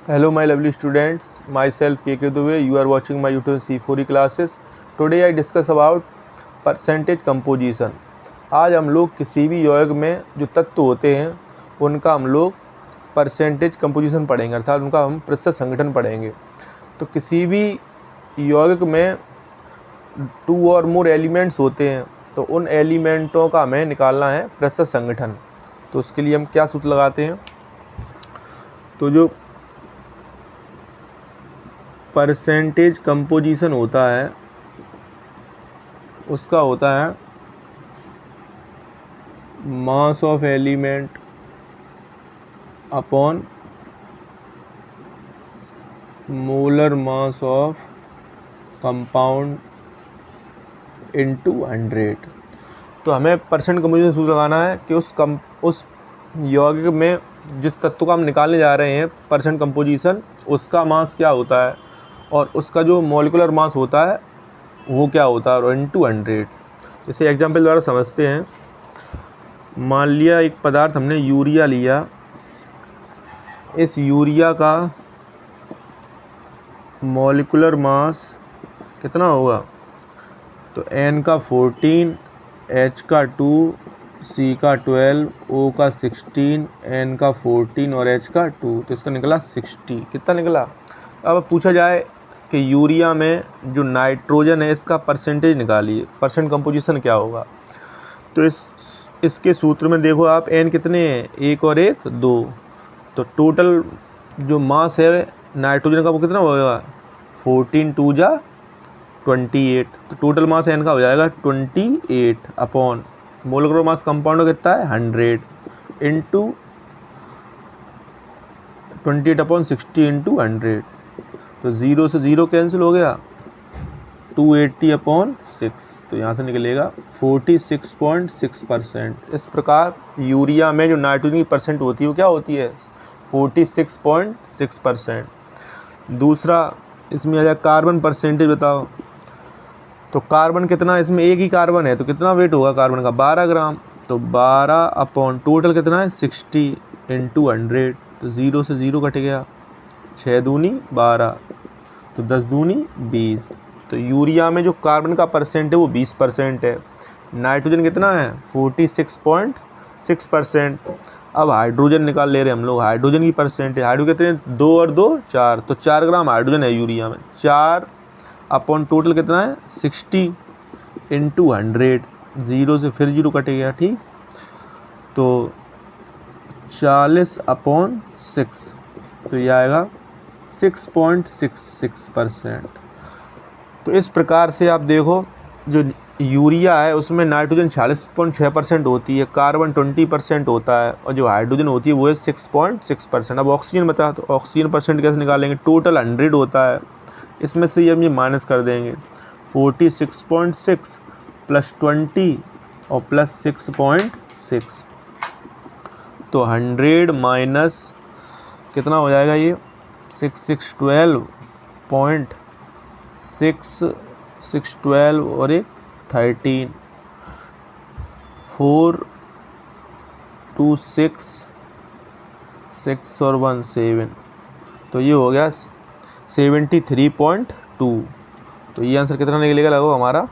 Hello my lovely students, myself KK Dubey. You are watching my YouTube C4E classes. Today I discuss about percentage composition. आज हम लोग किसी भी यौगिक में जो तत्व होते हैं उनका हम लोग परसेंटेज कंपोजिशन पढ़ेंगे, अर्थात उनका हम प्रतिशत संगठन पढ़ेंगे। तो किसी भी यौगिक में 2 और मोर एलिमेंट्स होते हैं तो उन एलिमेंटों का हमें निकालना है प्रतिशत संगठन। तो उसके लिए हम क्या सूत्र लगाते हैं, तो जो परसेंटेज कंपोजिशन होता है उसका होता है mass of element upon molar mass of compound into 100। तो हमें परसेंट कंपोजिशन सूत्र लगाना है कि उस यौगिक में जिस तत्व का हम निकालने जा रहे हैं परसेंट कंपोजिशन, उसका मास क्या होता है और उसका जो मॉलिक्यूलर मास होता है वो क्या होता है और इनटू 100। जैसे एग्जांपल द्वारा समझते हैं। मान लिया एक पदार्थ हमने यूरिया लिया, इस यूरिया का मॉलिक्यूलर मास कितना होगा, तो N का 14, H का 2, C का 12, O का 16, N का 14 और H का 2, तो इसका निकला 60। कितना निकला। अब पूछा जाए कि यूरिया में जो नाइट्रोजन है इसका परसेंटेज निकालिए, परसेंट कंपोजिशन क्या होगा। तो इसके सूत्र में देखो आप, N कितने हैं, 1 और 1 2, तो टोटल जो मास है नाइट्रोजन का वो कितना होगा, 14 2 जा 28, तो टोटल मास N का हो जाएगा 28 अपॉन मोलकुलर मास कंपाउंड का कितना है 100 इंटू 28 अपॉन 60 इंटू 100। तो 0 से 0 कैंसिल हो गया, 280 अपॉन 6, तो यहाँ से निकलेगा 46.6%। इस प्रकार यूरिया में जो नाइट्रोजन की परसेंट होती है वो क्या होती है, 46.6%। दूसरा इसमें आ जाए कार्बन परसेंटेज बताओ। तो कार्बन कितना, इसमें एक ही कार्बन है तो कितना वेट होगा कार्बन का, 12 ग्राम। तो 12 अपॉन टोटल कितना है 60 इंटू 100, तो 0 से 0 कट गया, 6 दूनी 12, तो 10 दूनी 20। तो यूरिया में जो कार्बन का परसेंट है वो 20% है। नाइट्रोजन कितना है 46.6%। अब हाइड्रोजन निकाल ले रहे हैं हम लोग, हाइड्रोजन की परसेंट है, हाइड्रोजन कितने 2 और 2 4, तो 4 ग्राम हाइड्रोजन है यूरिया में। 4 अपॉन टोटल कितना है 60 इंटू 100, 0 से फिर 0 कट गया, ठीक। तो 40 अपॉन 6, तो ये आएगा 6.66%। तो इस प्रकार से आप देखो, जो यूरिया है उसमें नाइट्रोजन 46.6% होती है, कार्बन 20% होता है और जो हाइड्रोजन होती है वो है 6.6%। अब ऑक्सीजन बता, तो ऑक्सीजन परसेंट कैसे निकालेंगे, टोटल 100 होता है, इसमें से हम ये माइनस कर देंगे, 46.6 प्लस 20 और प्लस 6.6, तो 100 माइनस कितना हो जाएगा ये 612 और एक 13, 4 2 6 और 1 7, तो ये हो गया 73.2। तो ये आंसर कितना निकलेगा लगभग हमारा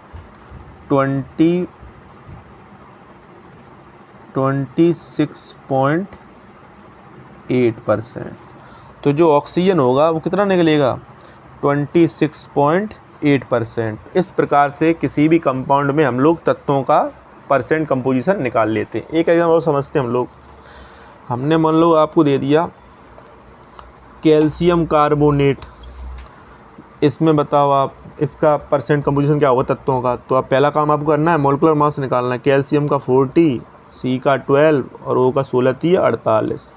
26.8%। तो जो ऑक्सीजन होगा वो कितना निकलेगा 26.8%। इस प्रकार से किसी भी कंपाउंड में हम लोग तत्वों का परसेंट कंपोजिशन निकाल लेते हैं। एक एग्जाम्पल और समझते हैं हम लोग। हमने मान लो आपको दे दिया कैल्शियम कार्बोनेट, इसमें बताओ आप इसका परसेंट कंपोजिशन क्या होगा तत्वों का। तो आप पहला काम आपको करना है मॉलिक्यूलर मास निकालना है। कैल्शियम का 40, सी का 12 और ओ का 16 3 48,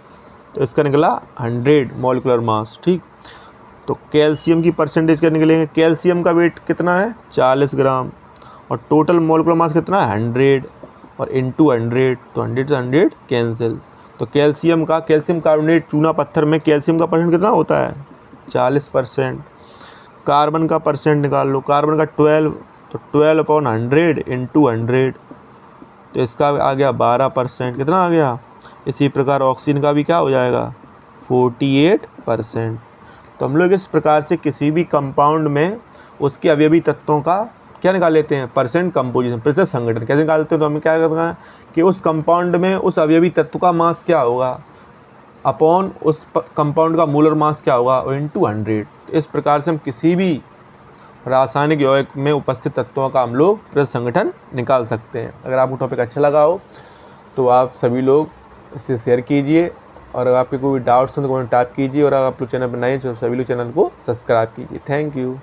तो इसका निकला 100 मॉलिक्यूलर मास, ठीक। तो कैल्शियम की परसेंटेज क्या निकलेंगे, कैल्शियम का वेट कितना है 40 ग्राम और टोटल मॉलिक्यूलर मास कितना है 100 और इंटू 100, तो 100 से 100 कैंसिल। तो कैल्शियम कार्बोनेट चूना पत्थर में कैल्शियम का परसेंट कितना होता है 40%। कार्बन का परसेंट निकाल लो, कार्बन का 12, तो 12 अपॉन 100 इंटू 100, तो इसका आ गया 12%। कितना आ गया। इसी प्रकार ऑक्सीजन का भी क्या हो जाएगा 48%। तो हम लोग इस प्रकार से किसी भी कंपाउंड में उसके अवयवी तत्वों का क्या निकाल लेते हैं, परसेंट कंपोजिशन, प्रतिशत संगठन कैसे निकालते हैं। तो हमें क्या करना है कि उस कंपाउंड में उस अवयवी तत्व का मास क्या होगा अपॉन उस कंपाउंड का मोलर मास क्या होगा इनटू 100। इस प्रकार से हम किसी भी रासायनिक यौगिक में उपस्थित तत्वों का हम लोग प्रतिशत संगठन निकाल सकते हैं। अगर आपको टॉपिक अच्छा लगा हो तो आप सभी लोग इसे शेयर कीजिए, और अगर आपके कोई डाउट्स हो तो कमेंट टाइप कीजिए, और अगर आप लोग चैनल पर नए हैं तो सभी लोग चैनल को सब्सक्राइब कीजिए। Thank you.